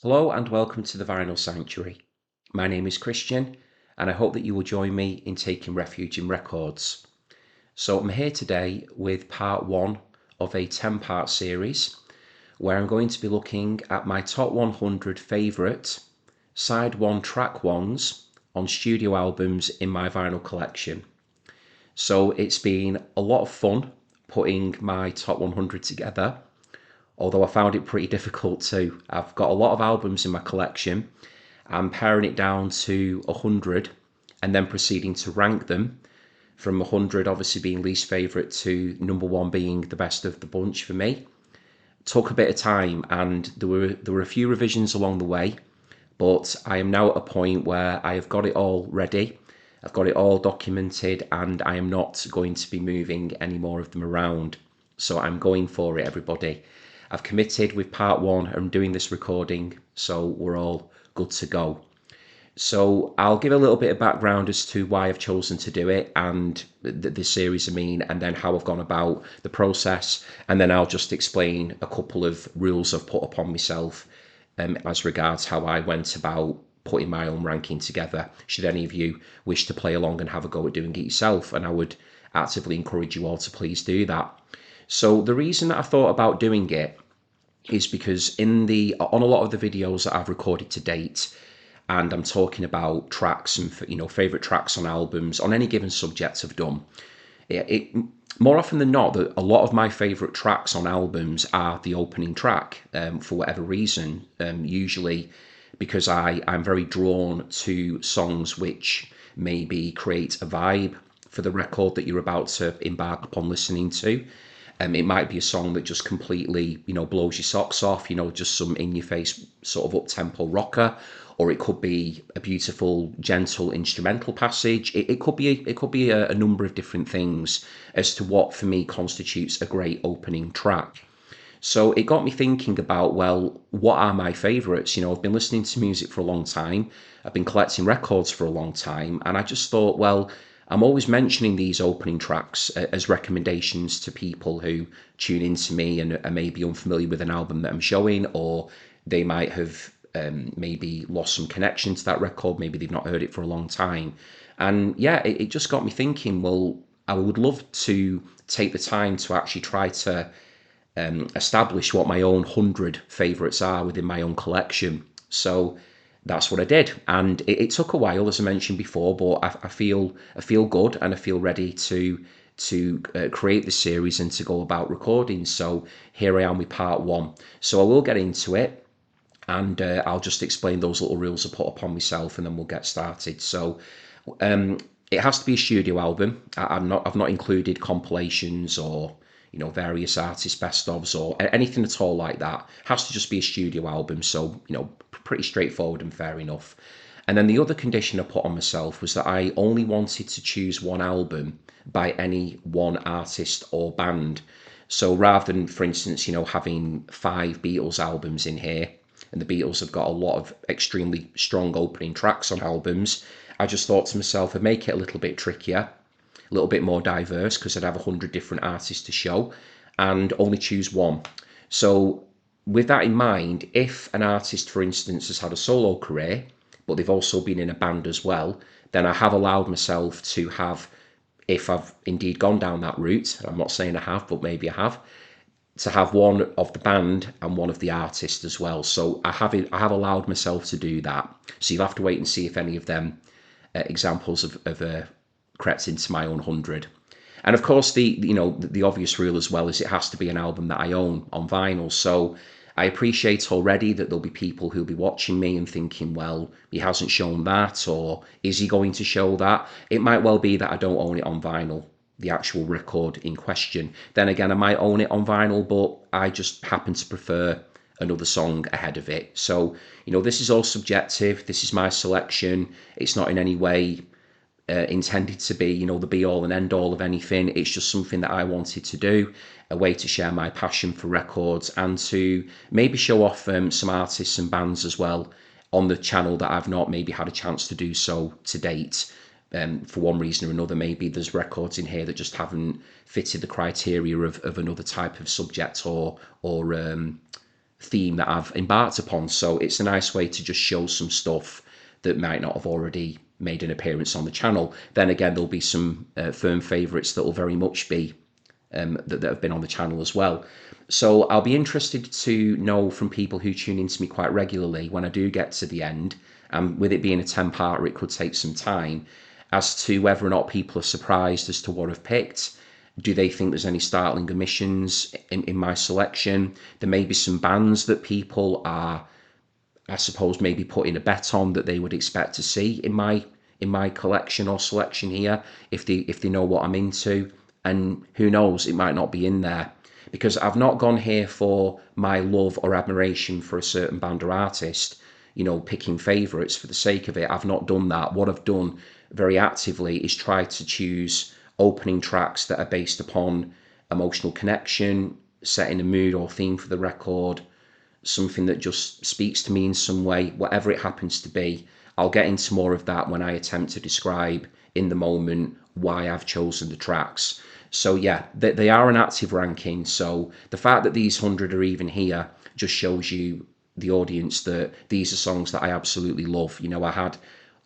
Hello and welcome to the Vinyl Sanctuary. My name is Christian and I hope that you will join me in taking refuge in records. So I'm here today with part one of a 10-part series where I'm going to be looking at my top 100 favourite side one track ones on studio albums in my vinyl collection. So it's been a lot of fun putting my top 100 together, although I found it pretty difficult too. I've got a lot of albums in my collection. I'm paring it down to 100 and then proceeding to rank them from 100 obviously being least favourite to number one being the best of the bunch for me. Took a bit of time and there were a few revisions along the way, but I am now at a point where I have got it all ready. I've got it all documented and I am not going to be moving any more of them around. So I'm going for it, everybody. I've committed with part one. I'm doing this recording, so we're all good to go. So I'll give a little bit of background as to why I've chosen to do it and the series and then how I've gone about the process, and then I'll just explain a couple of rules I've put upon myself as regards how I went about putting my own ranking together, should any of you wish to play along and have a go at doing it yourself, and I would actively encourage you all to please do that. So the reason that I thought about doing it is because on a lot of the videos that I've recorded to date, and I'm talking about tracks and favorite tracks on albums on any given subject I've done, it more often than not that a lot of my favorite tracks on albums are the opening track, for whatever reason, usually because I'm very drawn to songs which maybe create a vibe for the record that you're about to embark upon listening to. It might be a song that just completely, blows your socks off, just some in-your-face sort of up-tempo rocker, or it could be a beautiful, gentle instrumental passage. It could be a number of different things as to what for me constitutes a great opening track. So it got me thinking about, well, what are my favourites? I've been listening to music for a long time. I've been collecting records for a long time. And I just thought, well, I'm always mentioning these opening tracks as recommendations to people who tune into me and are maybe unfamiliar with an album that I'm showing, or they might have maybe lost some connection to that record. Maybe they've not heard it for a long time. And yeah, it just got me thinking, well, I would love to take the time to actually try to establish what my own 100 favourites are within my own collection. So that's what I did, and it took a while, as I mentioned before, but I feel good and I feel ready to create the series and to go about recording. So here I am with part one. So I will get into it, and I'll just explain those little rules I put upon myself, and then we'll get started. So it has to be a studio album. I've not included compilations or various artists best ofs or anything at all like that. It has to just be a studio album. So pretty straightforward and fair enough. And then the other condition I put on myself was that I only wanted to choose one album by any one artist or band. So rather than, for instance, having 5 Beatles albums in here, and the Beatles have got a lot of extremely strong opening tracks on albums, I just thought to myself, I'd make it a little bit trickier, a little bit more diverse, because I'd have 100 different artists to show and only choose one. So with that in mind, if an artist, for instance, has had a solo career, but they've also been in a band as well, then I have allowed myself to have, if I've indeed gone down that route, I'm not saying I have, but maybe I have, to have one of the band and one of the artist as well. So I have allowed myself to do that. So you'll have to wait and see if any of them examples have crept into my own 100. And of course, the obvious rule as well is it has to be an album that I own on vinyl. So I appreciate already that there'll be people who'll be watching me and thinking, well, he hasn't shown that, or is he going to show that? It might well be that I don't own it on vinyl, the actual record in question. Then again, I might own it on vinyl, but I just happen to prefer another song ahead of it. So, this is all subjective. This is my selection. It's not in any way intended to be, the be all and end all of anything. It's just something that I wanted to do, a way to share my passion for records and to maybe show off some artists and bands as well on the channel that I've not maybe had a chance to do so to date. For one reason or another, maybe there's records in here that just haven't fitted the criteria of another type of subject or theme that I've embarked upon. So it's a nice way to just show some stuff that might not have already made an appearance on the channel. Then again, there'll be some firm favourites that will very much be that have been on the channel as well. So I'll be interested to know from people who tune into me quite regularly when I do get to the end, and with it being a 10-parter, it could take some time, as to whether or not people are surprised as to what I've picked. Do they think there's any startling omissions in my selection? There may be some bands that people are, I suppose, maybe putting a bet on that they would expect to see in my collection or selection here, if they know what I'm into. And who knows, it might not be in there, because I've not gone here for my love or admiration for a certain band or artist, picking favourites for the sake of it. I've not done that. What I've done very actively is try to choose opening tracks that are based upon emotional connection, setting a mood or theme for the record, something that just speaks to me in some way, whatever it happens to be. I'll get into more of that when I attempt to describe in the moment why I've chosen the tracks. So yeah, they are an active ranking. So the fact that these 100 are even here just shows you, the audience, that these are songs that I absolutely love. I had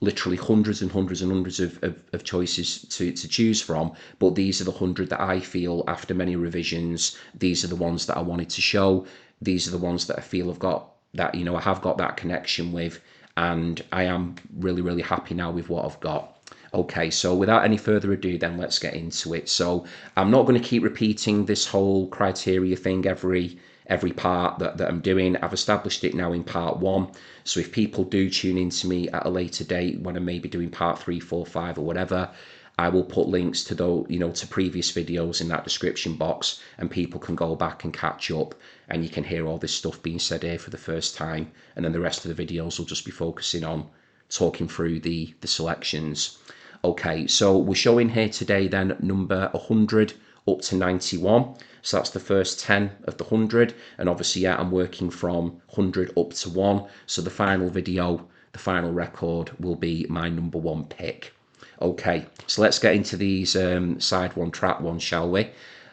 literally hundreds and hundreds and hundreds of choices to choose from, but these are the 100 that I feel, after many revisions, these are the ones that I wanted to show. These are the ones that I feel I've got that, I have got that connection with, and I am really, really happy now with what I've got. Okay, so without any further ado, then let's get into it. So I'm not going to keep repeating this whole criteria thing every part that I'm doing. I've established it now in part 1. So if people do tune into me at a later date, when I may be doing part 3, 4, 5 or whatever, I will put links to those, to previous videos in that description box, and people can go back and catch up, and you can hear all this stuff being said here for the first time. And then the rest of the videos will just be focusing on talking through the selections. Okay, so we're showing here today then number 100 up to 91. So that's the first 10 of the 100. And obviously, yeah, I'm working from 100 up to 1. So the final video, the final record, will be my number 1 pick. Okay, so let's get into these side 1, track 1, shall we?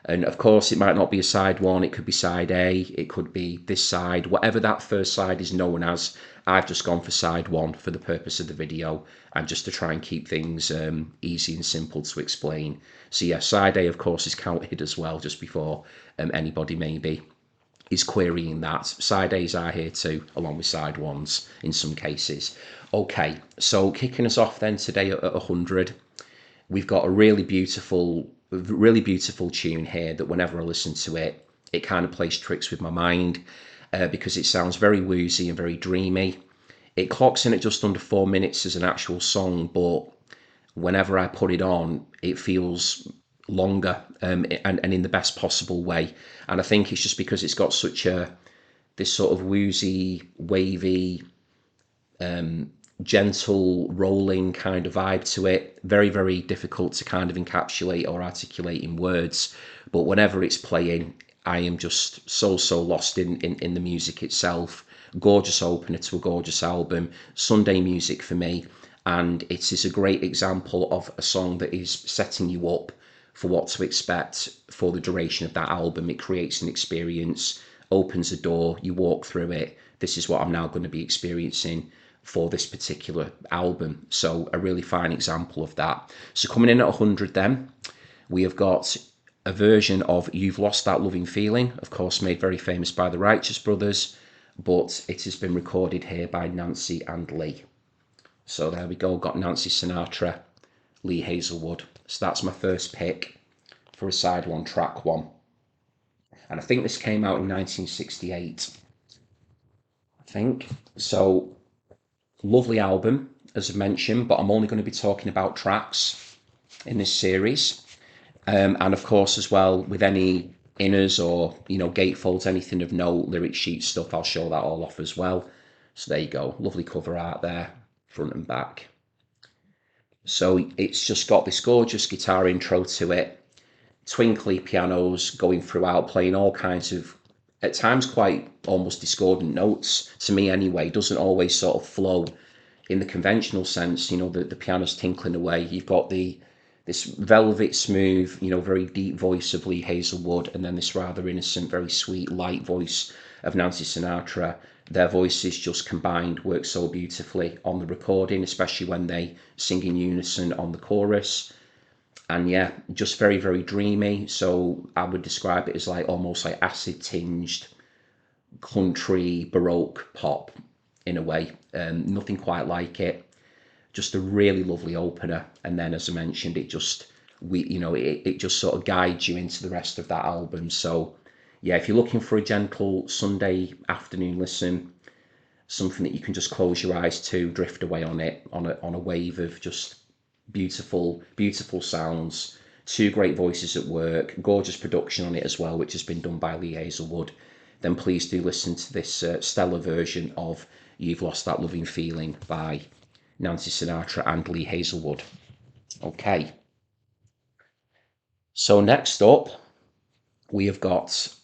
And of course, it might not be a side 1, it could be side A, it could be this side, whatever that first side is known as. I've just gone for side 1 for the purpose of the video, and just to try and keep things easy and simple to explain. So yeah, side A, of course, is counted as well, just before anybody maybe is querying that. Side A's are here too, along with side 1s in some cases. Okay, so kicking us off then today at 100, we've got a really beautiful tune here that whenever I listen to it, it kind of plays tricks with my mind, because it sounds very woozy and very dreamy. It clocks in at just under 4 minutes as an actual song, but whenever I put it on, it feels longer, and in the best possible way. And I think it's just because it's got such this sort of woozy, wavy, gentle, rolling kind of vibe to it. Very, very difficult to kind of encapsulate or articulate in words. But whenever it's playing, I am just so lost in the music itself. Gorgeous opener to a gorgeous album. Sunday music for me. And it is a great example of a song that is setting you up for what to expect for the duration of that album. It creates an experience, opens a door, you walk through it. This is what I'm now going to be experiencing for this particular album. So a really fine example of that. So coming in at 100 then, we have got a version of You've Lost That Loving Feeling, of course made very famous by the Righteous Brothers, but it has been recorded here by Nancy and Lee. So there we go, got Nancy Sinatra, Lee Hazelwood. So that's my first pick for a side 1, track 1. And I think this came out in 1968, I think. So lovely album, as I mentioned, but I'm only going to be talking about tracks in this series. And of course, as well, with any inners or, gatefolds, anything of note, lyric sheet stuff, I'll show that all off as well. So there you go, lovely cover art there, front and back. So it's just got this gorgeous guitar intro to it, twinkly pianos going throughout, playing all kinds of, at times quite almost discordant notes, to me anyway. Doesn't always sort of flow in the conventional sense, the piano's tinkling away. You've got this velvet smooth, very deep voice of Lee Hazelwood, and then this rather innocent, very sweet, light voice of Nancy Sinatra. Their voices just combined work so beautifully on the recording, especially when they sing in unison on the chorus. And yeah, just very, very dreamy. So I would describe it as like almost like acid tinged country baroque pop in a way. Nothing quite like it. Just a really lovely opener, and then as I mentioned, it just sort of guides you into the rest of that album. So yeah, if you're looking for a gentle Sunday afternoon listen, something that you can just close your eyes to, drift away on it, on a wave of just beautiful, beautiful sounds, two great voices at work, gorgeous production on it as well, which has been done by Lee Hazelwood, then please do listen to this stellar version of You've Lost That Loving Feeling by Nancy Sinatra and Lee Hazelwood. Okay. So next up, we have got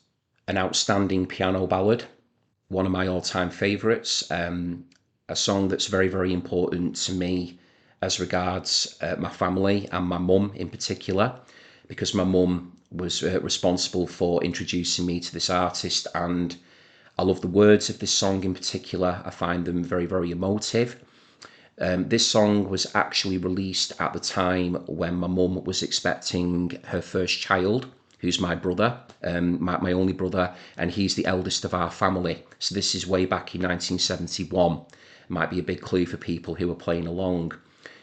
an outstanding piano ballad, one of my all-time favourites, a song that's very, very important to me as regards my family and my mum in particular, because my mum was responsible for introducing me to this artist, and I love the words of this song in particular. I find them very, very emotive. This song was actually released at the time when my mum was expecting her first child, who's my brother, my only brother, and he's the eldest of our family. So this is way back in 1971. Might be a big clue for people who are playing along.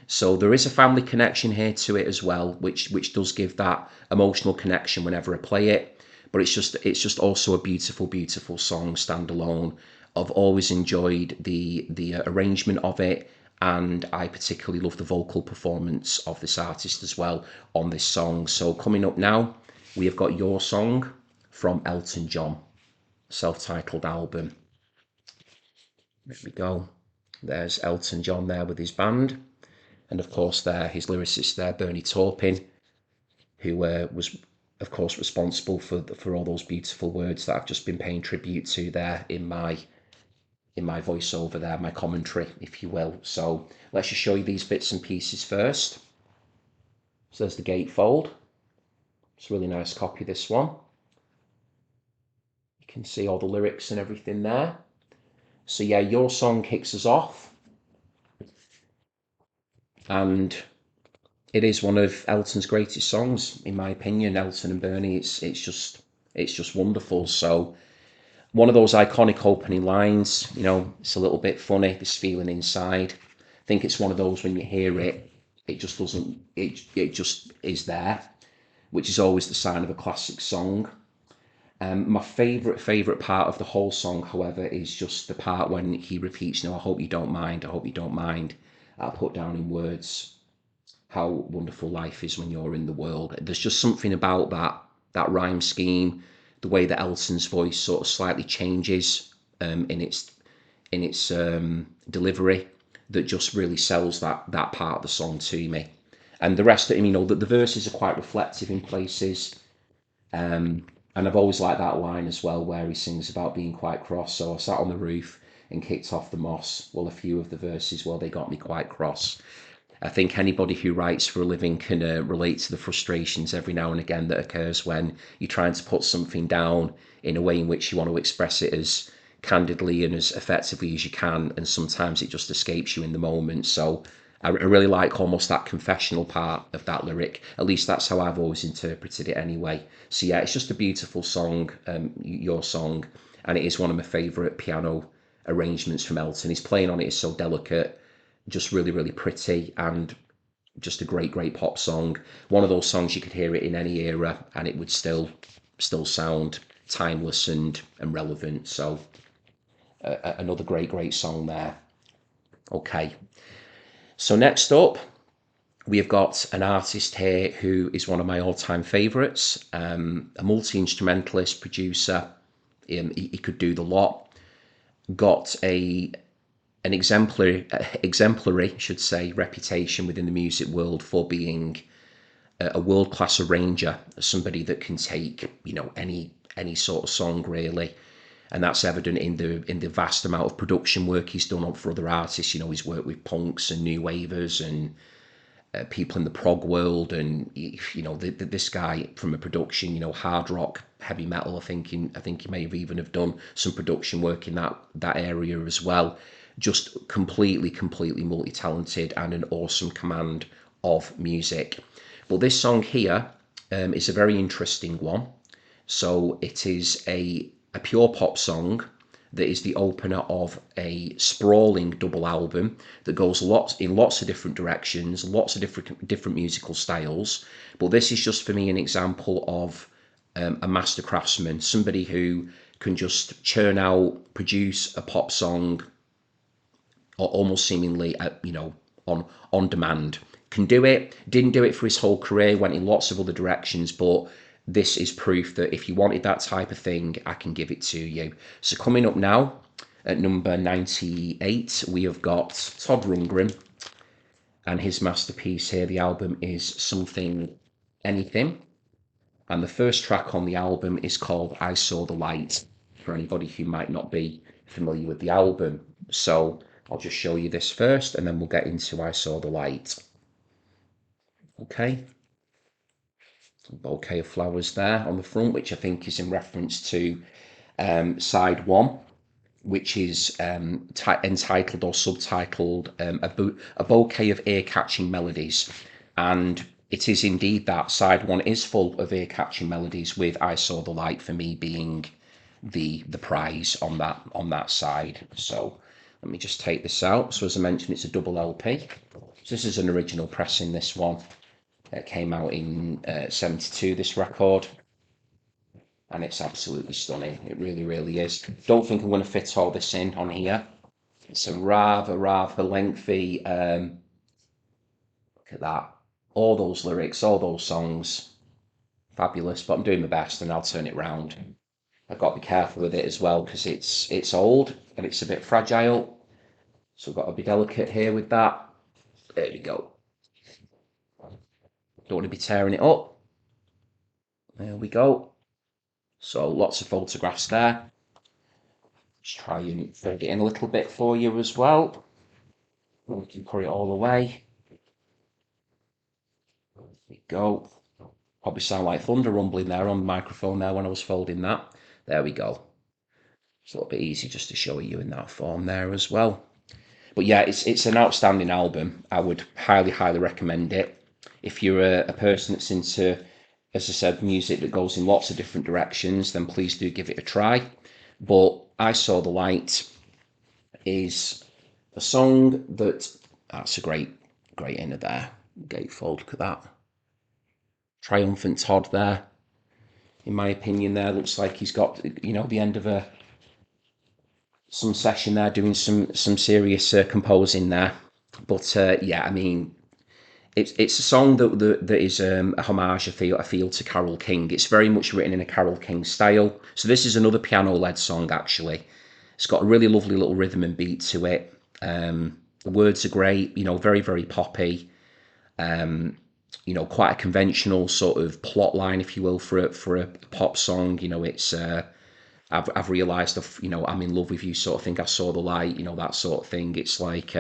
So there is a family connection here to it as well, which does give that emotional connection whenever I play it. But it's just also a beautiful, beautiful song standalone. I've always enjoyed the arrangement of it, and I particularly love the vocal performance of this artist as well on this song. So coming up now, we have got Your Song from Elton John, self-titled album. There we go. There's Elton John there with his band. And of course there, his lyricist there, Bernie Taupin, who was of course responsible for all those beautiful words that I've just been paying tribute to there in my voiceover there, my commentary, if you will. So let's just show you these bits and pieces first. So there's the gatefold. It's a really nice copy, this one. You can see all the lyrics and everything there. So yeah, Your Song kicks us off. And it is one of Elton's greatest songs, in my opinion. Elton and Bernie, it's just wonderful. So one of those iconic opening lines, it's a little bit funny, this feeling inside. I think it's one of those when you hear it, it just doesn't, it just is there, which is always the sign of a classic song. My favourite part of the whole song, however, is just the part when he repeats, I hope you don't mind, I hope you don't mind. I'll put down in words how wonderful life is when you're in the world. There's just something about that rhyme scheme, the way that Elton's voice sort of slightly changes in its delivery, that just really sells that part of the song to me. And the rest of it, the verses are quite reflective in places. And I've always liked that line as well, where he sings about being quite cross. So I sat on the roof and kicked off the moss. Well, a few of the verses, well, they got me quite cross. I think anybody who writes for a living can relate to the frustrations every now and again that occurs when you're trying to put something down in a way in which you want to express it as candidly and as effectively as you can, and sometimes it just escapes you in the moment. So I really like almost that confessional part of that lyric. At least that's how I've always interpreted it anyway. So yeah, it's just a beautiful song, Your Song, and it is one of my favourite piano arrangements from Elton. His playing on it is so delicate, just really, really pretty, and just a great, great pop song. One of those songs you could hear it in any era and it would still sound timeless and relevant. So another great, great song there. Okay. So next up, we have got an artist here who is one of my all-time favourites, a multi-instrumentalist, producer. He could do the lot. Got an exemplary, should say, reputation within the music world for being a world-class arranger, somebody that can take, any sort of song really, and that's evident in the vast amount of production work he's done for other artists. He's worked with punks and new wavers and people in the prog world, and this guy from a production, hard rock, heavy metal. I think he may have even have done some production work in that area as well. Just completely multi-talented and an awesome command of music. But this song here is a very interesting one. So it is a pure pop song that is the opener of a sprawling double album that goes lots of different directions, lots of different musical styles. But this is just for me an example of a master craftsman, somebody who can just churn out, produce a pop song, or almost seemingly, on demand. Can do it. Didn't do it for his whole career. Went in lots of other directions, but this is proof that if you wanted that type of thing, I can give it to you. So coming up now at number 98, we have got Todd Rundgren and his masterpiece here. The album is Something Anything, and the first track on the album is called I Saw the Light, for anybody who might not be familiar with the album. So I'll just show you this first, and then we'll get into I Saw the Light. Okay. Bouquet of flowers there on the front, which I think is in reference to side one, which is entitled or subtitled a bouquet of ear-catching melodies. And it is indeed that. Side one is full of ear-catching melodies, with I Saw the Light for me being the prize on that side. So let me just take this out. So as I mentioned, it's a double LP. So this is an original pressing, this one. It came out in 72, this record, and it's absolutely stunning. It really is. Don't think I'm going to fit all this in on here. It's a rather lengthy, look at that. All those lyrics, all those songs, fabulous, but I'm doing my best and I'll turn it round. I've got to be careful with it as well because it's old and it's a bit fragile. So I've got to be delicate here with that. There we go. Don't want to be tearing it up. There we go. So lots of photographs there. Just try and fold it in a little bit for you as well. We can put it all away. There we go. Probably sound like thunder rumbling there on the microphone there when I was folding that. There we go. It's a little bit easy just to show you in that form there as well. But yeah, it's an outstanding album. I would highly recommend it. If you're a person that's into, as I said, music that goes in lots of different directions, then please do give it a try. But I Saw the Light is a song that's a great inner there. Gatefold, look at that. Triumphant Todd there. In my opinion there, looks like he's got, the end of some session there, doing some serious composing there. But yeah, I mean, it's a song that is a homage, I feel, to Carole King. It's very much written in a Carole King style. So this is another piano-led song, actually. It's got a really lovely little rhythm and beat to it. The words are great, very poppy. Quite a conventional sort of plot line, if you will, for a pop song. It's I've realised, I'm in love with you sort of thing. I saw the light, that sort of thing. It's like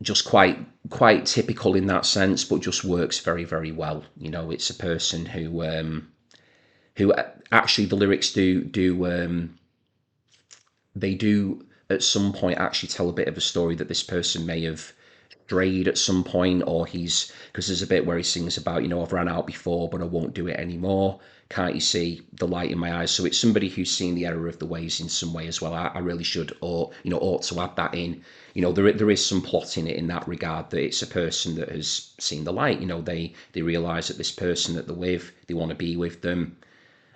just quite typical in that sense, but just works very well. It's a person who actually the lyrics they do at some point actually tell a bit of a story that this person may have strayed at some point, or because there's a bit where he sings about, I've ran out before, but I won't do it anymore. Can't you see the light in my eyes? So it's somebody who's seen the error of the ways in some way as well. I really should, or ought to add that in. There is some plot in it in that regard, that it's a person that has seen the light. They realise that this person that they're with, they want to be with them,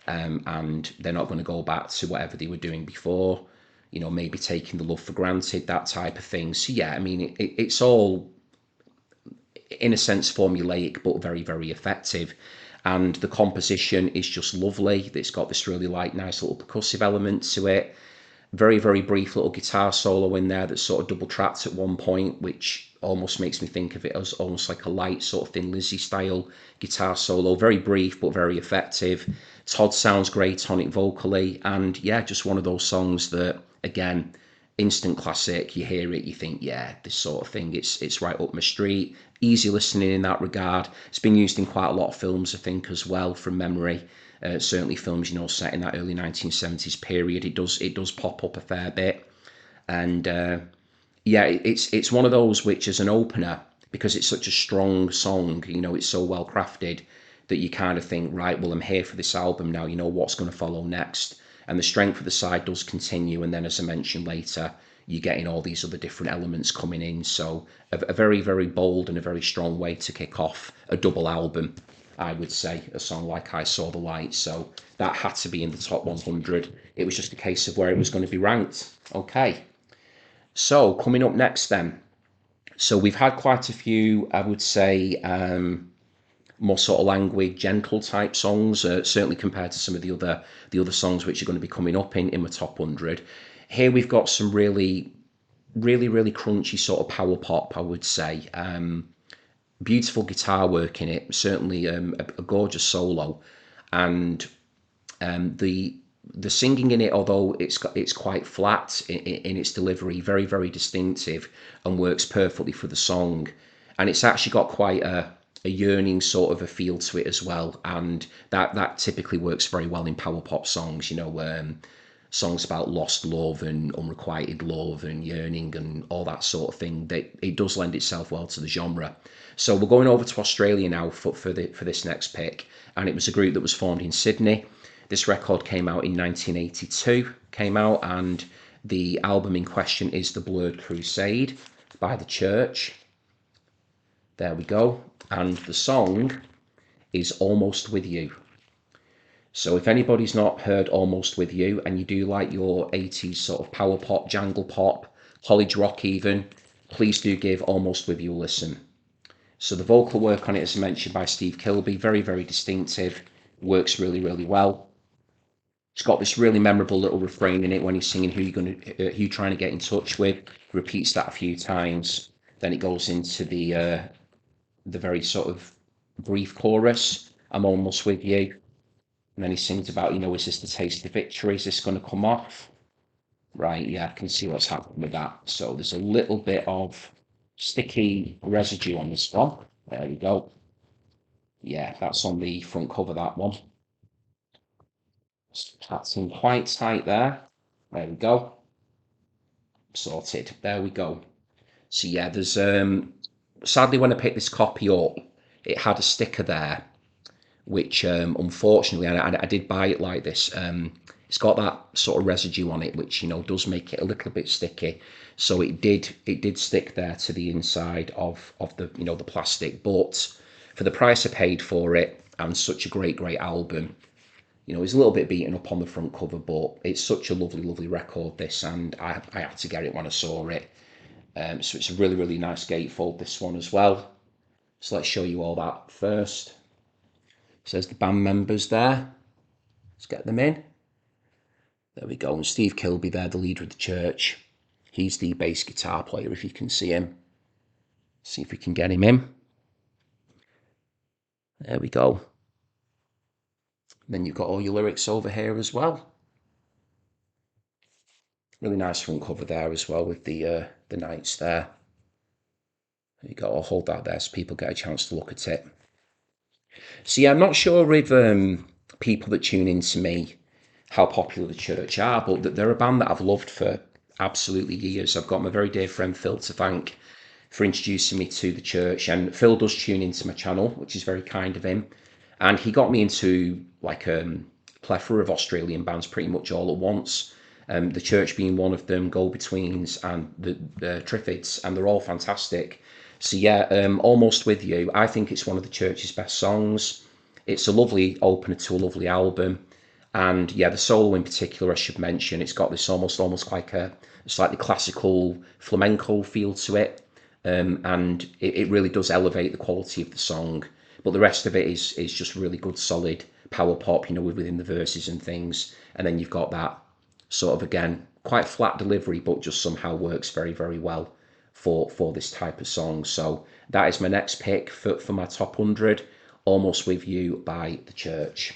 and they're not going to go back to whatever they were doing before. Maybe taking the love for granted, that type of thing. So yeah, I mean, it's all in a sense formulaic, but very effective. And the composition is just lovely. It's got this really nice little percussive element to it. Very brief little guitar solo in there that's sort of double tracked at one point, which almost makes me think of it as almost like a light sort of Thin Lizzy style guitar solo. Very brief, but very effective. Todd sounds great on it vocally. And yeah, just one of those songs that, again, instant classic. You hear it, you think, yeah, this sort of thing, it's right up my street. Easy listening in that regard. It's been used in quite a lot of films, I think, as well, from memory. Certainly films, set in that early 1970s period. It does pop up a fair bit. And yeah, it's one of those which, as an opener, because it's such a strong song, it's so well crafted that you kind of think, right, well, I'm here for this album now, what's going to follow next. And the strength of the side does continue, and then, as I mentioned later, you're getting all these other different elements coming in. So a very, very bold and a very strong way to kick off a double album, I would say, a song like I Saw the Light. So that had to be in the top 100. It was just a case of where it was going to be ranked. Okay, so coming up next then. So we've had quite a few, I would say, more sort of languid, gentle type songs, certainly compared to some of the other songs which are going to be coming up in my top 100. Here we've got some really, really, really crunchy sort of power pop, I would say. Beautiful guitar work in it, certainly a gorgeous solo, and the singing in it, although it's quite flat in its delivery, very, very distinctive, and works perfectly for the song. And it's actually got quite a yearning sort of a feel to it as well, and that typically works very well in power pop songs. Songs about lost love and unrequited love and yearning and all that sort of thing. That it does lend itself well to the genre. So we're going over to Australia now for this next pick, and it was a group that was formed in Sydney. This record came out in 1982, and the album in question is The Blurred Crusade by The Church. There we go. And the song is Almost With You. So if anybody's not heard Almost With You, and you do like your 80s sort of power pop, jangle pop, college rock even, please do give Almost With You a listen. So the vocal work on it, as mentioned by Steve Kilbey, very, very distinctive, works really, really well. It's got this really memorable little refrain in it when he's singing who you trying to get in touch with. He repeats that a few times. Then it goes into the very sort of brief chorus, I'm almost with you. And then he sings about, is this the taste of victory? Is this going to come off? Right, yeah, I can see what's happening with that. So there's a little bit of sticky residue on this one. There we go. Yeah, that's on the front cover, that one. That's in quite tight there. There we go. Sorted. There we go. So yeah, there's sadly when I picked this copy up, it had a sticker there, which unfortunately, and I did buy it like this. It's got that sort of residue on it, which does make it a little bit sticky. So it did stick there to the inside of the the plastic. But for the price I paid for it, and such a great album, it's a little bit beaten up on the front cover, but it's such a lovely, lovely record, this, and I had to get it when I saw it. So it's a really, really nice gatefold, this one as well. So let's show you all that first. Says the band members there. Let's get them in. There we go. And Steve Kilbey there, the leader of the church. He's the bass guitar player, if you can see him. See if we can get him in. There we go. Then you've got all your lyrics over here as well. Really nice front cover there as well with the knights there. There you go. I'll hold that there so people get a chance to look at it. So yeah, I'm not sure if people that tune in to me how popular the church are, but they're a band that I've loved for absolutely years. I've got my very dear friend Phil to thank for introducing me to the church, and Phil does tune into my channel, which is very kind of him. And he got me into like a plethora of Australian bands pretty much all at once. The church being one of them, Go Betweens and the Triffids, and they're all fantastic. So yeah, Almost With You, I think it's one of the church's best songs. It's a lovely opener to a lovely album. And yeah, the solo in particular, I should mention, it's got this almost like a slightly classical flamenco feel to it. And it really does elevate the quality of the song. But the rest of it is just really good, solid power pop, within the verses and things. And then you've got that sort of, again, quite flat delivery, but just somehow works very, very well for this type of song. So that is my next pick for my top 100, Almost With You by The Church.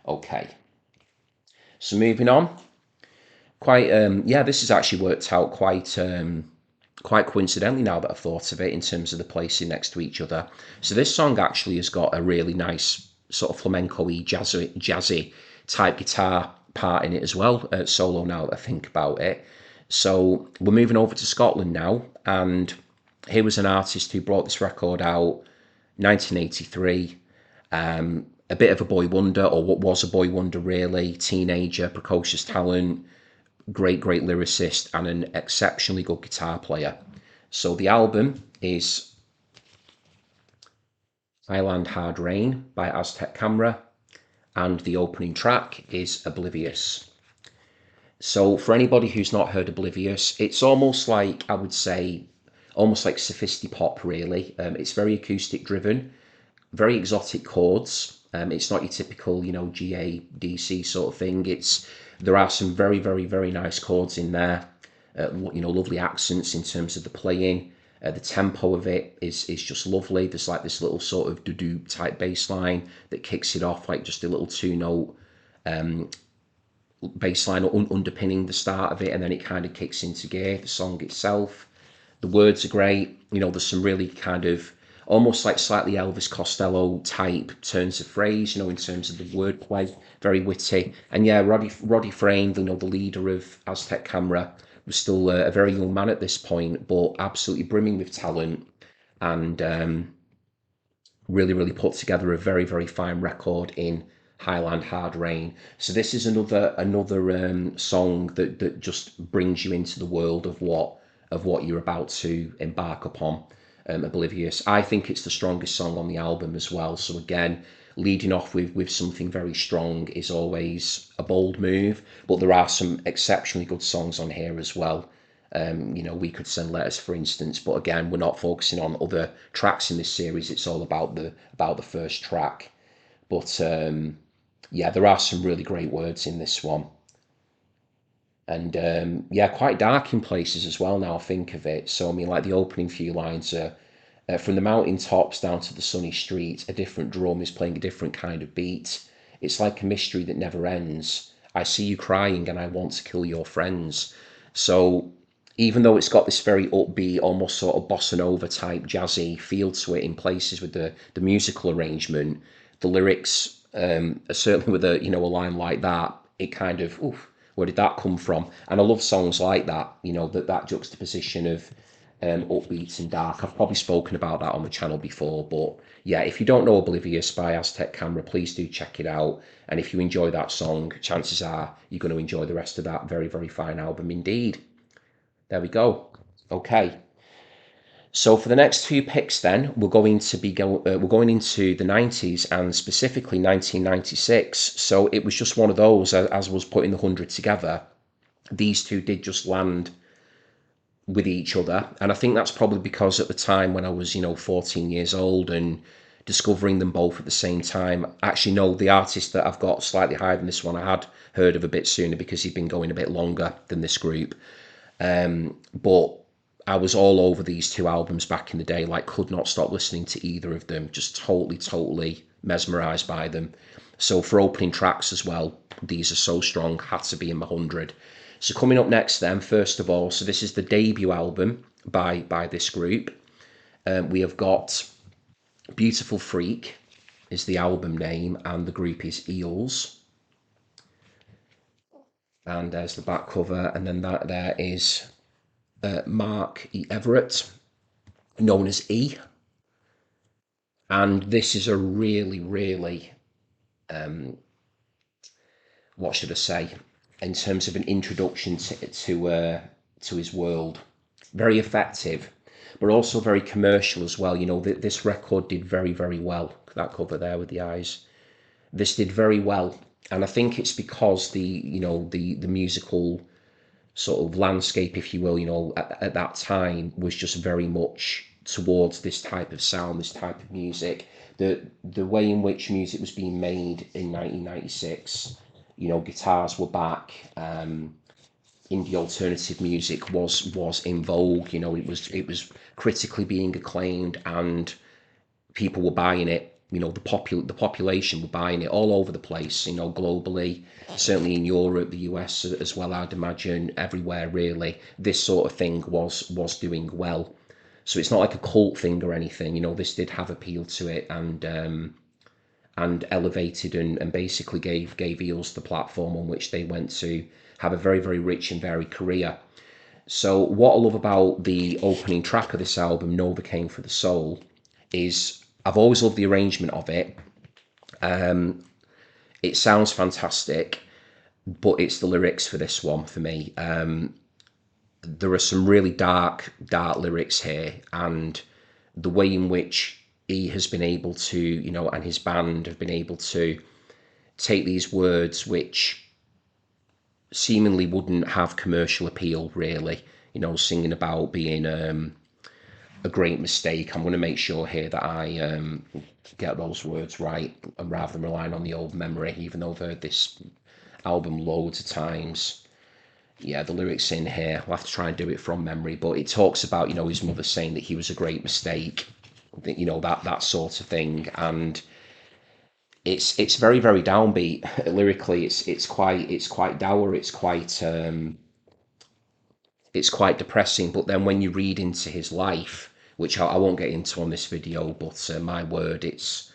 Okay. So moving on, quite yeah, this has actually worked out quite coincidentally now that I've thought of it in terms of the placing next to each other. So this song actually has got a really nice sort of flamenco-y jazzy type guitar part in it as well, solo now that I think about it. So we're moving over to Scotland now, and here was an artist who brought this record out 1983. A bit of a boy wonder, or what was a boy wonder really, teenager, precocious talent, great lyricist, and an exceptionally good guitar player. So the album is Highland Hard Rain by Aztec Camera, and the opening track is Oblivious. So for anybody who's not heard Oblivious, it's almost like, I would say, almost like sophisti-pop really. It's very acoustic driven, very exotic chords. It's not your typical, G, A, D, C sort of thing. There are some very nice chords in there. Lovely accents in terms of the playing. The tempo of it is just lovely. There's like this little sort of doo-doo type bass line that kicks it off, like just a little two-note bass line underpinning the start of it, and then it kind of kicks into gear. The song itself, the words are great. There's some really kind of almost like slightly Elvis Costello type turns of phrase, in terms of the wordplay, very witty. And yeah, Roddy Frame, the leader of Aztec Camera, was still a very young man at this point, but absolutely brimming with talent, and really put together a very fine record in Highland Hard Rain. So this is another song that just brings you into the world of what you're about to embark upon. Oblivious. I think it's the strongest song on the album as well. So again, leading off with something very strong is always a bold move, but there are some exceptionally good songs on here as well. We could send letters, for instance, but again, we're not focusing on other tracks in this series. It's all about the first track. But yeah, there are some really great words in this one, and yeah, quite dark in places as well. Now I think of it, so I mean, like the opening few lines are. From the mountain tops down to the sunny street, a different drum is playing a different kind of beat. It's like a mystery that never ends. I see you crying and I want to kill your friends. So even though it's got this very upbeat, almost sort of bossa nova type jazzy feel to it in places with the musical arrangement, the lyrics, certainly with a line like that, it kind of, oof, where did that come from? And I love songs like that, that juxtaposition of upbeat and dark. I've probably spoken about that on the channel before, but yeah, if you don't know Oblivious by Aztec Camera, please do check it out. And if you enjoy that song, chances are you're going to enjoy the rest of that very fine album indeed. There we go. Okay. So for the next few picks, then we're going into the 90s and specifically 1996. So it was just one of those, as I was putting the 100 together. These two did just land with each other, and I think that's probably because at the time when I was 14 years old and discovering them both at the same time. Actually, no, the artist that I've got slightly higher than this one I had heard of a bit sooner because he'd been going a bit longer than this group, but I was all over these two albums back in the day, like could not stop listening to either of them, just totally mesmerised by them. So for opening tracks as well, these are so strong, had to be in my 100. So coming up next then, first of all, so this is the debut album by this group. We have got Beautiful Freak is the album name, and the group is Eels. And there's the back cover, and then that there is Mark E. Everett, known as E. And this is a really, what should I say, in terms of an introduction to his world. Very effective, but also very commercial as well. This record did very well. That cover there with the eyes. This did very well, and I think it's because the musical sort of landscape, if you will, at that time was just very much towards this type of sound, this type of music. The way in which music was being made in 1996, guitars were back. Indie alternative music was in vogue. It was critically being acclaimed, and people were buying it. the population were buying it all over the place, globally, certainly in Europe, the US as well, I'd imagine, everywhere really. This sort of thing was doing well. So it's not like a cult thing or anything. This did have appeal to it, and elevated and basically gave Eels the platform on which they went to have a very, very rich and varied career. So what I love about the opening track of this album, Nova Came for the Soul, is I've always loved the arrangement of it. It sounds fantastic, but it's the lyrics for this one for me. There are some really dark lyrics here, and the way in which he has been able to, and his band have been able to take these words which seemingly wouldn't have commercial appeal really, singing about being a great mistake. I'm going to make sure here that I get those words right, and rather than relying on the old memory, even though I've heard this album loads of times. Yeah, the lyrics in here, I'll have to try and do it from memory, but it talks about, his mother saying that he was a great mistake, that sort of thing. And it's very, very downbeat lyrically. It's quite dour, it's quite depressing. But then when you read into his life, which I won't get into on this video, but my word, it's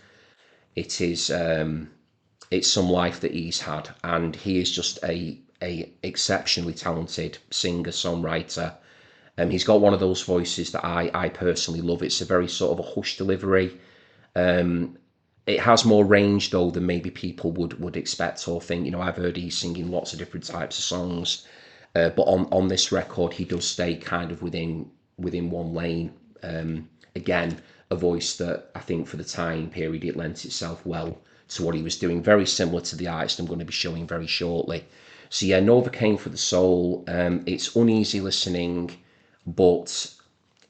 some life that he's had, and he is just a exceptionally talented singer songwriter. He's got one of those voices that I personally love. It's a very sort of a hush delivery. It has more range though than maybe people would expect or think. I've heard he's singing lots of different types of songs, but on this record he does stay kind of within one lane. Again, a voice that I think for the time period it lent itself well to what he was doing, very similar to the artist I'm going to be showing very shortly. So yeah, Nova Came for the Soul. It's uneasy listening, but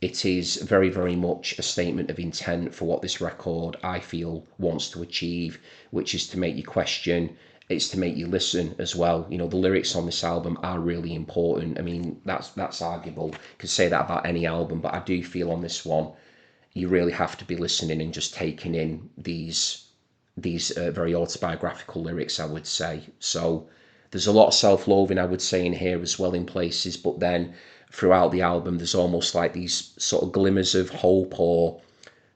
it is very, very much a statement of intent for what this record, I feel, wants to achieve, which is to make you question. It's to make you listen as well. The lyrics on this album are really important. I mean, that's arguable. Could say that about any album, but I do feel on this one, you really have to be listening and just taking in these very autobiographical lyrics, I would say. So there's a lot of self-loathing, I would say, in here as well in places, but then throughout the album there's almost like these sort of glimmers of hope, or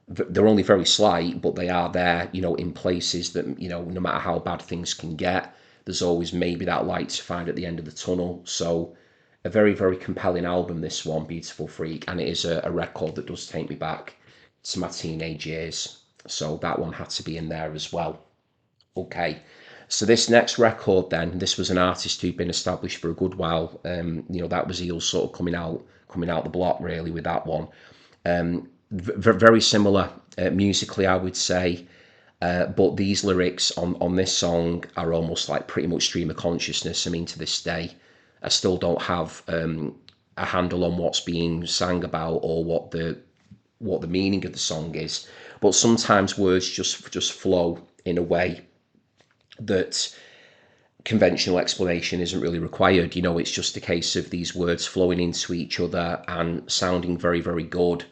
they're only very slight, but they are there, in places that, no matter how bad things can get, there's always maybe that light to find at the end of the tunnel. So a very, very compelling album, this one, Beautiful Freak, and it is a record that does take me back to my teenage years. So that one had to be in there as well. Okay, so this next record then, this was an artist who'd been established for a good while. That was Eels sort of coming out the block really with that one. Very similar musically, I would say. But these lyrics on this song are almost like pretty much stream of consciousness. I mean, to this day, I still don't have a handle on what's being sang about or what the meaning of the song is. But sometimes words just flow in a way that conventional explanation isn't really required. It's just a case of these words flowing into each other and sounding very, very good,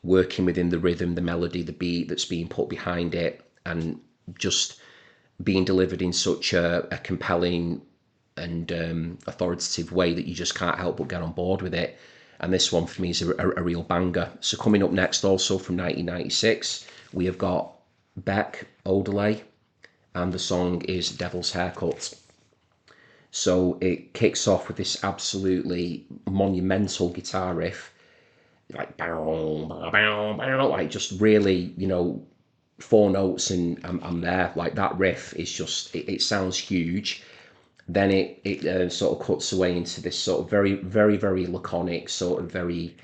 working within the rhythm, the melody, the beat that's being put behind it, and just being delivered in such a compelling and authoritative way that you just can't help but get on board with it. And this one for me is a real banger. So coming up next, also from 1996, we have got Beck, Odelay, and the song is Devil's Haircut. So it kicks off with this absolutely monumental guitar riff, like bow, bow, bow, bow, like just really, four notes and I'm there. Like that riff is just, it sounds huge. Then it sort of cuts away into this sort of very, very, very laconic, sort of very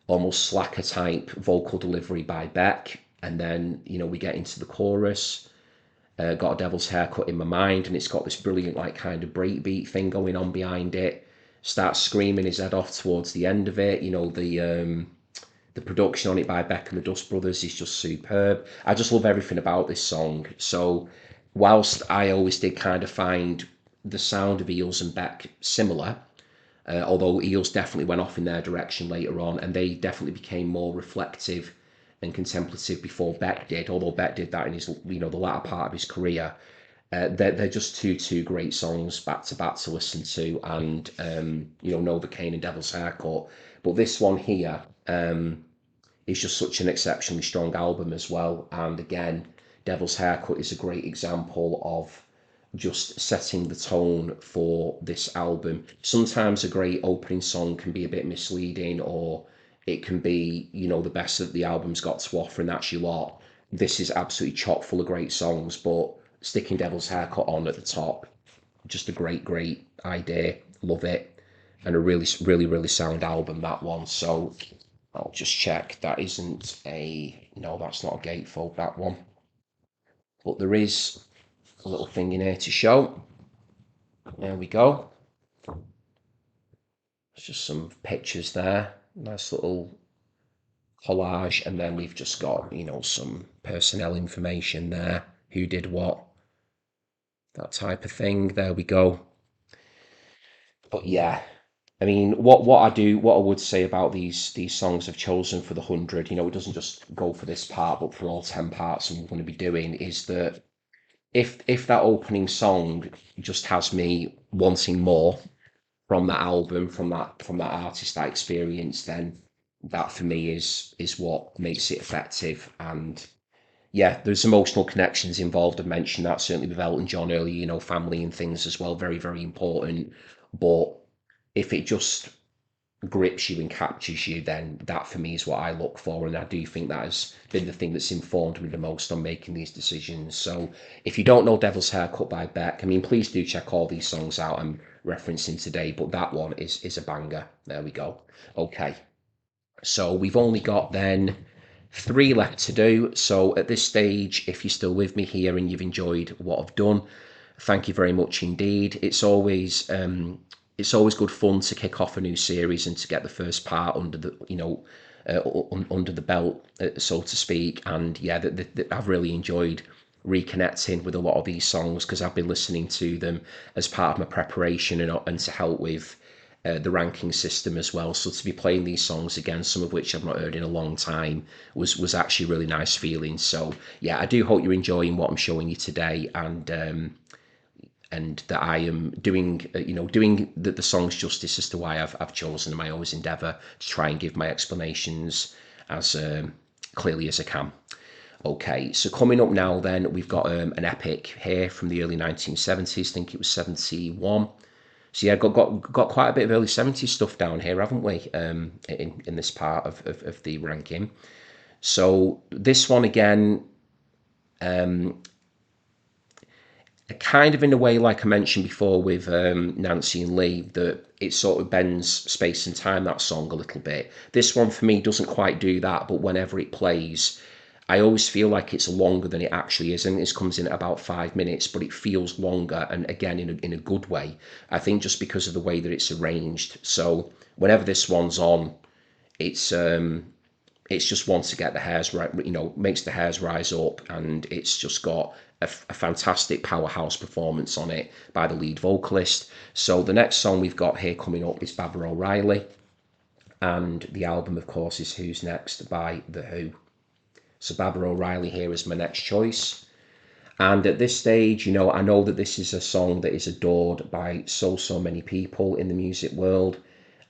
almost slacker type vocal delivery by Beck. And then, we get into the chorus. Got a Devil's Haircut in my mind, and it's got this brilliant like kind of breakbeat thing going on behind it. Starts screaming his head off towards the end of it. The production on it by Beck and the Dust Brothers is just superb. I just love everything about this song. So whilst I always did kind of find the sound of Eels and Beck similar, although Eels definitely went off in their direction later on, and they definitely became more reflective and contemplative before Beck did, although Beck did that in his, the latter part of his career. They're just two great songs back to back to listen to, and Novocaine and Devil's Haircut. But this one here is just such an exceptionally strong album as well. And again, Devil's Haircut is a great example of just setting the tone for this album. Sometimes a great opening song can be a bit misleading, or it can be, the best that the album's got to offer, and that's your lot. This is absolutely chock full of great songs, but sticking Devil's Haircut on at the top, just a great idea. Love it. And a really sound album, that one. So I'll just check. That isn't no, that's not a gatefold, that one. But there is a little thing in here to show. There we go. There's just some pictures there. Nice little collage. And then we've just got, some personnel information there. Who did what. That type of thing. There we go. But yeah, I mean, what I would say about these songs I've chosen for the 100, it doesn't just go for this part, but for all 10 parts I'm going to be doing, is that if that opening song just has me wanting more from that album, from that artist, that experience, then that for me is what makes it effective. And yeah, there's emotional connections involved. I've mentioned that certainly with Elton John earlier, family and things as well, very important. But if it just grips you and captures you, then that for me is what I look for. And I do think that has been the thing that's informed me the most on making these decisions. So if you don't know Devil's Haircut by Beck, I mean, please do check all these songs out I'm referencing today, but that one is a banger. There we go. Okay, so we've only got then 3 left to do. So at this stage, if you're still with me here and you've enjoyed what I've done, thank you very much indeed. It's always good fun to kick off a new series and to get the first part under the under the belt, so to speak. And yeah, I've really enjoyed reconnecting with a lot of these songs because I've been listening to them as part of my preparation and to help with the ranking system as well. So to be playing these songs again, some of which I've not heard in a long time, was actually a really nice feeling. So yeah, I do hope you're enjoying what I'm showing you today, and that I am doing the songs justice as to why I've chosen them. I always endeavour to try and give my explanations as clearly as I can. Okay, so coming up now then, we've got an epic here from the early 1970s, I think it was 71. So yeah, got quite a bit of early 70s stuff down here, haven't we, in this part of the ranking. So this one again, kind of in a way, like I mentioned before with Nancy and Lee, that it sort of bends space and time, that song, a little bit. This one for me doesn't quite do that, but whenever it plays, I always feel like it's longer than it actually is, and this comes in at about 5 minutes, but it feels longer, and again in a good way. I think just because of the way that it's arranged. So whenever this one's on, it's just one to get the hairs right, makes the hairs rise up, and it's just got a fantastic powerhouse performance on it by the lead vocalist. So the next song we've got here coming up is Barbara O'Reilly, and the album, of course, is Who's Next by The Who. So Barbara O'Reilly here is my next choice. And at this stage, I know that this is a song that is adored by so many people in the music world,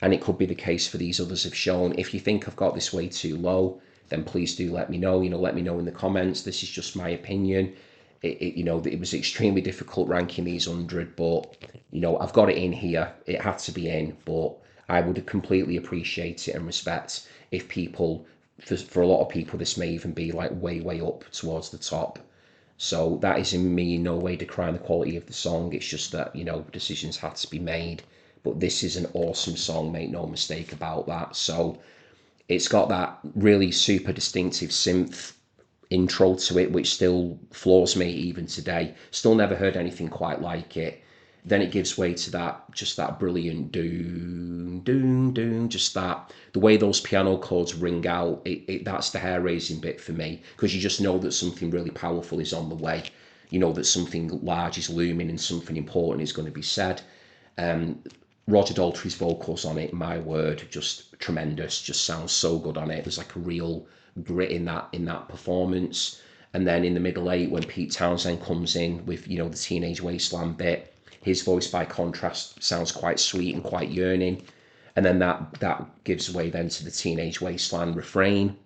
and it could be the case for these others have shown. If you think I've got this way too low, then please do let me know. Let me know in the comments. This is just my opinion. It was extremely difficult ranking these 100, but I've got it in here. It had to be in, but I would completely appreciate it and respect if people, for a lot of people, this may even be like way up towards the top. So that is in me in no way decrying the quality of the song. It's just that decisions had to be made. But this is an awesome song, make no mistake about that. So it's got that really super distinctive synth intro to it, which still floors me even today. Still never heard anything quite like it. Then it gives way to that brilliant doom, doom, doom, just that, the way those piano chords ring out, that's the hair raising bit for me, because you just know that something really powerful is on the way. That something large is looming and something important is going to be said. Roger Daltrey's vocals on it, my word, just tremendous. Just sounds so good on it. There's like a real grit in that performance. And then in the middle eight, when Pete Townsend comes in with, you know, the Teenage Wasteland bit, his voice by contrast sounds quite sweet and quite yearning. And then that gives way then to the Teenage Wasteland refrain,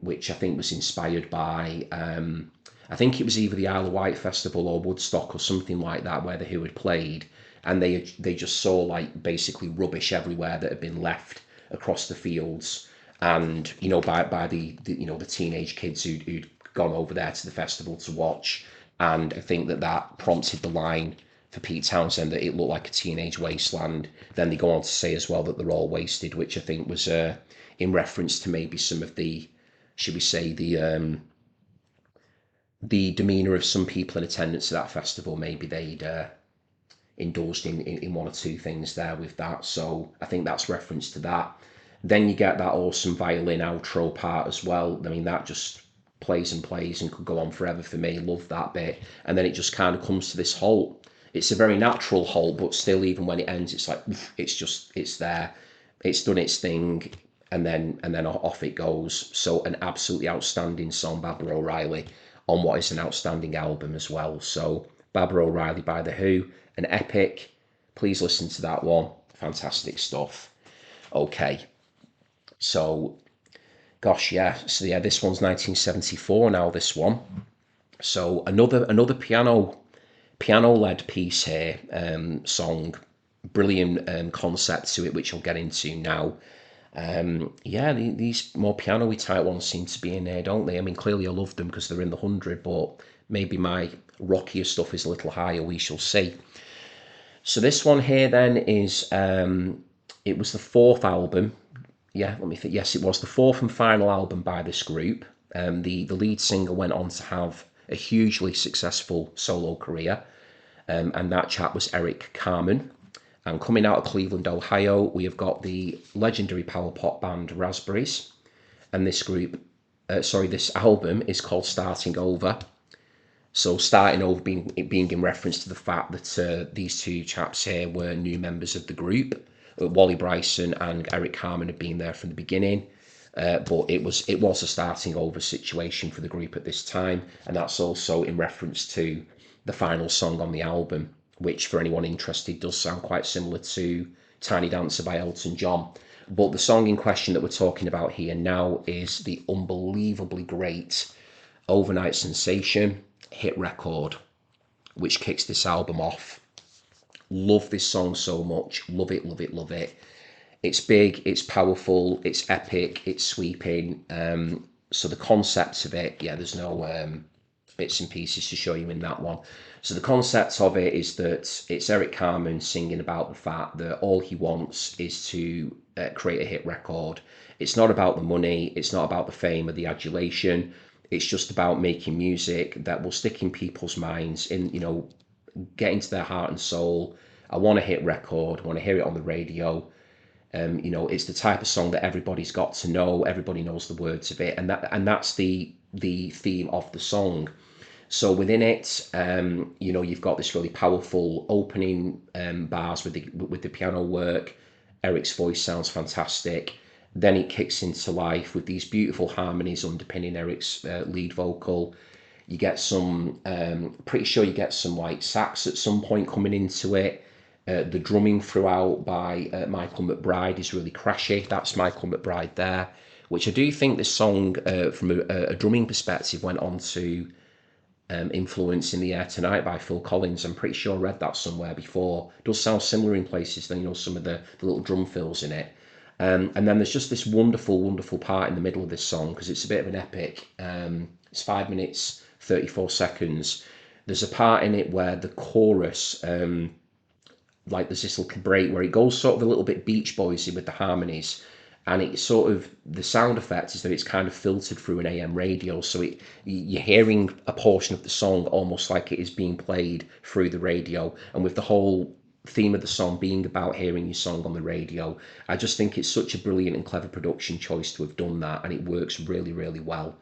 which I think was inspired by, I think it was either the Isle of Wight Festival or Woodstock or something like that, where the Who had played, and they just saw like basically rubbish everywhere that had been left across the fields, and you know by the you know the teenage kids who'd gone over there to the festival to watch, and I think that prompted the line for Pete Townsend that it looked like a teenage wasteland. Then they go on to say as well that they're all wasted, which I think was in reference to maybe some of the, should we say, the demeanour of some people in attendance at that festival. Maybe they'd indulged in one or two things there with that. So I think that's reference to that. Then you get that awesome violin outro part as well. I mean, that just plays and plays and could go on forever for me. Love that bit. And then it just kind of comes to this halt. It's a very natural halt, but still, even when it ends, it's like, it's there. It's done its thing. And then off it goes. So an absolutely outstanding song, Barbara O'Reilly, on what is an outstanding album as well. So Barbara O'Reilly by The Who, an epic. Please listen to that one. Fantastic stuff. Okay, so gosh, yeah. So yeah, this one's 1974 now. This one. So another piano led piece here. Song, brilliant concept to it, which I'll get into now. Yeah, these more piano-y type ones seem to be in there, don't they? I mean, clearly I love them because they're in the 100, but maybe my rockier stuff is a little higher. We shall see. So this one here then is, it was the fourth album. Yeah, let me think. Yes, it was the fourth and final album by this group. The lead singer went on to have a hugely successful solo career, and that chap was Eric Carmen. And coming out of Cleveland, Ohio, we have got the legendary power pop band Raspberries, and this this album is called Starting Over. So starting over being in reference to the fact that these two chaps here were new members of the group. Wally Bryson and Eric Carmen had been there from the beginning, but it was a starting over situation for the group at this time, and that's also in reference to the final song on the album, which for anyone interested does sound quite similar to Tiny Dancer by Elton John. But the song in question that we're talking about here now is the unbelievably great Overnight Sensation hit record, which kicks this album off. Love this song so much. Love it, love it, love it. It's big, it's powerful, it's epic, it's sweeping. So the concept of it, yeah, there's no bits and pieces to show you in that one. So the concept of it is that it's Eric Carmen singing about the fact that all he wants is to create a hit record. It's not about the money, it's not about the fame or the adulation. It's just about making music that will stick in people's minds, get into their heart and soul. I want a hit record, I want to hear it on the radio. It's the type of song that everybody's got to know. Everybody knows the words of it, and that's the theme of the song. So within it, you've got this really powerful opening bars with the piano work. Eric's voice sounds fantastic. Then it kicks into life with these beautiful harmonies underpinning Eric's lead vocal. You get some, pretty sure you get some like sax at some point coming into it. The drumming throughout by Michael McBride is really crashy. That's Michael McBride there, which I do think this song, from a drumming perspective, went on to influence In the Air Tonight by Phil Collins. I'm pretty sure I read that somewhere before. It does sound similar in places than some of the little drum fills in it. And then there's just this wonderful, wonderful part in the middle of this song because it's a bit of an epic. It's 5 minutes, 34 seconds. There's a part in it where the chorus, there's this little break where it goes sort of a little bit Beach Boysy with the harmonies, and it's sort of, the sound effect is that it's kind of filtered through an AM radio, so you're hearing a portion of the song almost like it is being played through the radio. And with the whole theme of the song being about hearing your song on the radio, I just think it's such a brilliant and clever production choice to have done that, and it works really, really well.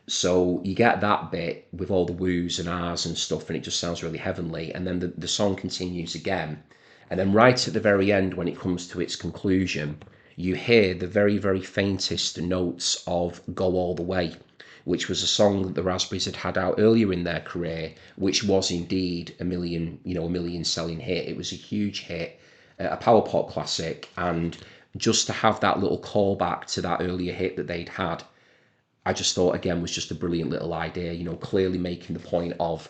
So you get that bit with all the woos and ahs and stuff, and it just sounds really heavenly. And then the song continues again, And then right at the very end, when it comes to its conclusion, you hear the very, very faintest notes of Go All the Way, which was a song that the Raspberries had had out earlier in their career, which was indeed a million selling hit. It was a huge hit, a power pop classic, and just to have that little callback to that earlier hit that they'd had, I just thought again was just a brilliant little idea, clearly making the point of,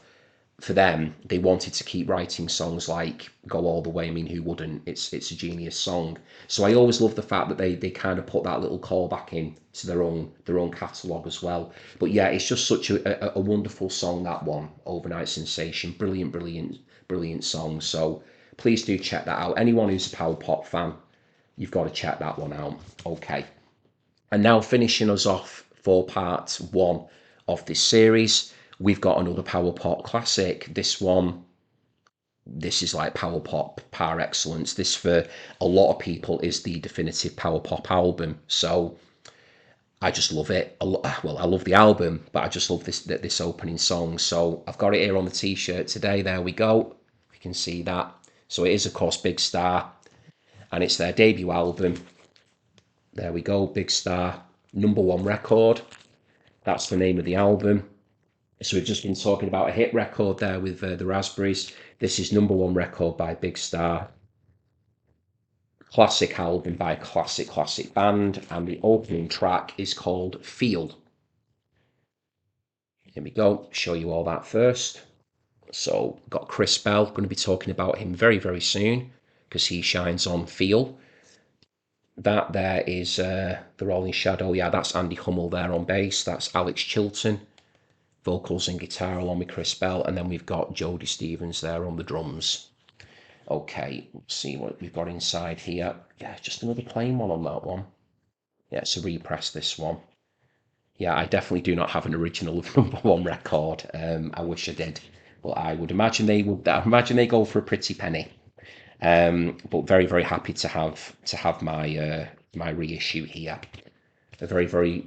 for them, they wanted to keep writing songs like Go All the Way. I mean, who wouldn't? It's a genius song. So I always love the fact that they kind of put that little callback in to their own catalogue as well. But yeah, it's just such a wonderful song, that one, Overnight Sensation. Brilliant, brilliant, brilliant song. So please do check that out. Anyone who's a power pop fan, you've got to check that one out. Okay. And now finishing us off for part one of this series, we've got another power pop classic. This is like power pop par excellence. This, for a lot of people, is the definitive power pop album. So I just love it. Well, I love the album, but I just love this opening song. So I've got it here on the t-shirt today. There we go. You can see that. So it is, of course, Big Star, and it's their debut album. There we go, Big Star, #1 record. That's the name of the album. So we've just been talking about a hit record there with the Raspberries. This is #1 record by Big Star. Classic album by a classic band. And the opening track is called Feel. Here we go, show you all that first. So got Chris Bell, going to be talking about him very, very soon, because he shines on Feel. That there is The Rolling Shadow. Yeah, that's Andy Hummel there on bass. That's Alex Chilton, vocals and guitar, along with Chris Bell. And then we've got Jody Stevens there on the drums. Okay, let's see what we've got inside here. Yeah, just another plain one on that one. Yeah, it's a repress, this one. Yeah, I definitely do not have an original #1 record. I wish I did, but I would imagine they would. I imagine they go for a pretty penny. But very, very happy to have my reissue here. A very, very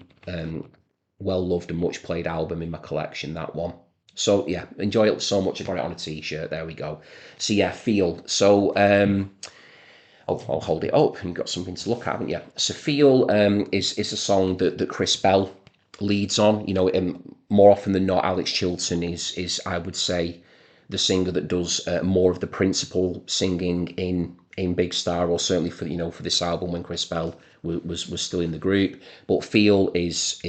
well loved and much played album in my collection, that one. So yeah, enjoy it so much. I got it on a t-shirt. There we go. So yeah, Feel. So I'll hold it up, and you've got something to look at, haven't you? So Feel is a song that Chris Bell leads on. More often than not, Alex Chilton is I would say the singer that does more of the principal singing in Big Star, or certainly for this album when Chris Bell was still in the group. But Feel is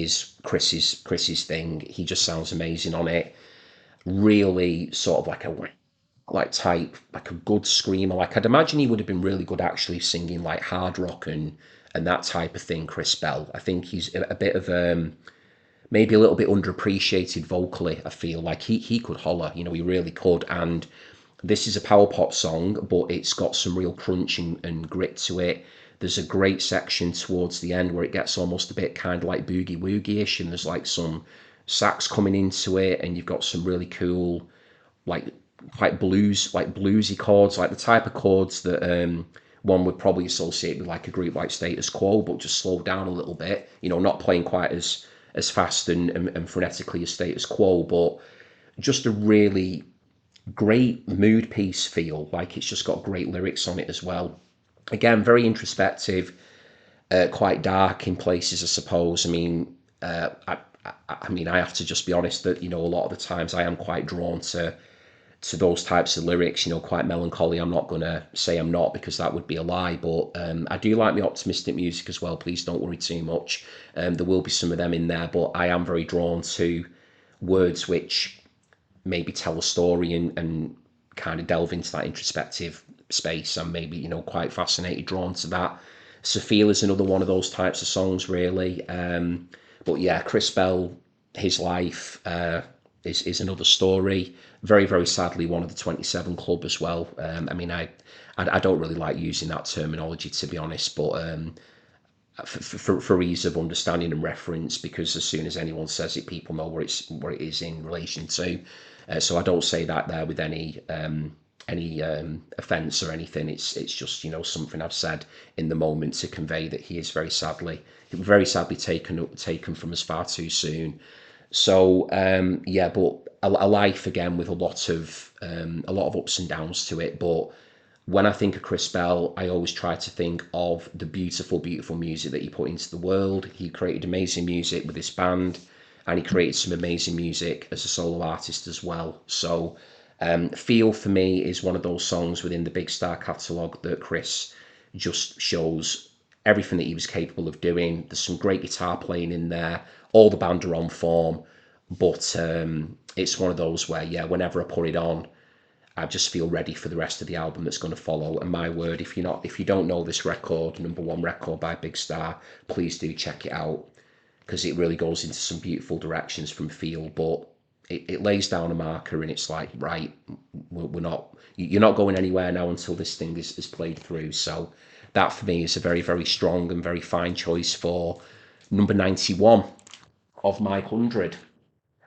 Chris's thing. He just sounds amazing on it. Really sort of like a good screamer. Like, I'd imagine he would have been really good actually singing like hard rock and that type of thing, Chris Bell. I think he's a bit of maybe a little bit underappreciated vocally. I feel like he could holler, he really could. And this is a power pop song, but it's got some real crunch and grit to it. There's a great section towards the end where it gets almost a bit kind of like boogie woogie-ish, and there's like some sax coming into it, and you've got some really cool, like quite bluesy chords, like the type of chords that one would probably associate with like a group like Status Quo, but just slowed down a little bit. Not playing quite as fast and frenetically as Status Quo, but just a really great mood piece. Feel like it's just got great lyrics on it as well. Again, very introspective, quite dark in places, I suppose. I mean, I have to just be honest that a lot of the times I am quite drawn to those types of lyrics, quite melancholy. I'm not going to say I'm not, because that would be a lie, but I do like my optimistic music as well. Please don't worry too much. There will be some of them in there, but I am very drawn to words which maybe tell a story and kind of delve into that introspective space. I'm maybe, quite fascinated, drawn to that. Sophia is another one of those types of songs, really. But yeah, Chris Bell, his life is another story. Very, very sadly, one of the 27 Club as well. I don't really like using that terminology, to be honest, but for ease of understanding and reference, because as soon as anyone says it, people know what it is in relation to. So I don't say that there with any offence or anything. It's just something I've said in the moment to convey that he is very sadly taken from us far too soon. So but a life again with a lot of ups and downs to it, but When I think of Chris Bell, I always try to think of the beautiful, beautiful music that he put into the world. He created amazing music with his band, and he created some amazing music as a solo artist as well. So, Feel for me is one of those songs within the Big Star catalogue that Chris just shows everything that he was capable of doing. There's some great guitar playing in there. All the band are on form, but it's one of those where, yeah, whenever I put it on, I just feel ready for the rest of the album that's going to follow. And my word, if you don't know this record, number one record by Big Star, please do check it out, because it really goes into some beautiful directions from Feel. But it lays down a marker, and it's like, right, you're not going anywhere now until this thing is played through. So that for me is a very, very strong and very fine choice for number 91 of my 100.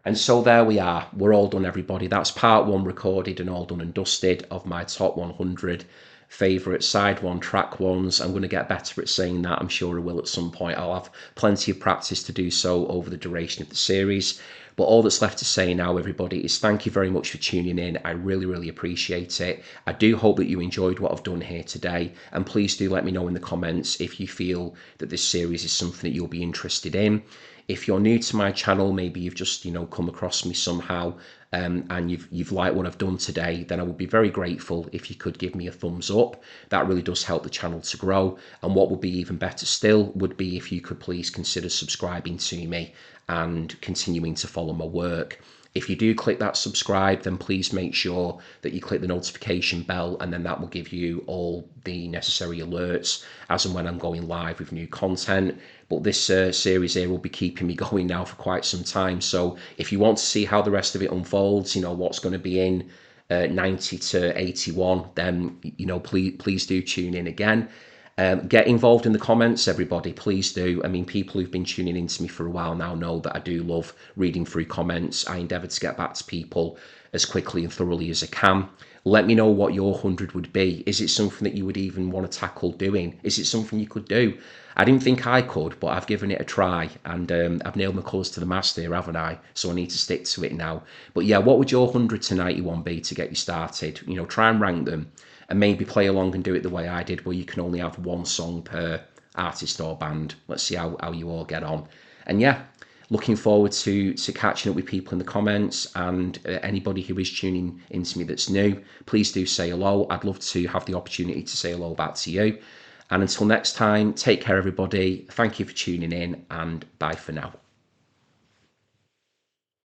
And so there we are. We're all done, everybody. That's part one recorded and all done and dusted of my top 100 favourite side one, track ones. I'm going to get better at saying that. I'm sure I will at some point. I'll have plenty of practice to do so over the duration of the series. But all that's left to say now, everybody, is thank you very much for tuning in. I really, really appreciate it. I do hope that you enjoyed what I've done here today. And please do let me know in the comments if you feel that this series is something that you'll be interested in. If you're new to my channel, maybe you've just, come across me somehow, and you've liked what I've done today, then I would be very grateful if you could give me a thumbs up. That really does help the channel to grow. And what would be even better still would be if you could please consider subscribing to me and continuing to follow my work. If you do click that subscribe, then please make sure that you click the notification bell, and then that will give you all the necessary alerts as and when I'm going live with new content. But this series here will be keeping me going now for quite some time. So if you want to see how the rest of it unfolds, what's going to be in 90 to 81, then, please do tune in again. Get involved in the comments, everybody, please do. I mean, people who've been tuning into me for a while now know that I do love reading through comments. I endeavour to get back to people as quickly and thoroughly as I can. Let me know what your 100 would be. Is it something that you would even want to tackle doing? Is it something you could do? I didn't think I could, but I've given it a try, and I've nailed my colours to the mast here, haven't I? So I need to stick to it now. But yeah, what would your 100 to 91 be to get you started? Try and rank them, and maybe play along and do it the way I did, where you can only have one song per artist or band. Let's see how you all get on. And yeah, looking forward to catching up with people in the comments, and anybody who is tuning into me that's new, please do say hello. I'd love to have the opportunity to say hello back to you. And until next time, take care, everybody. Thank you for tuning in, and bye for now.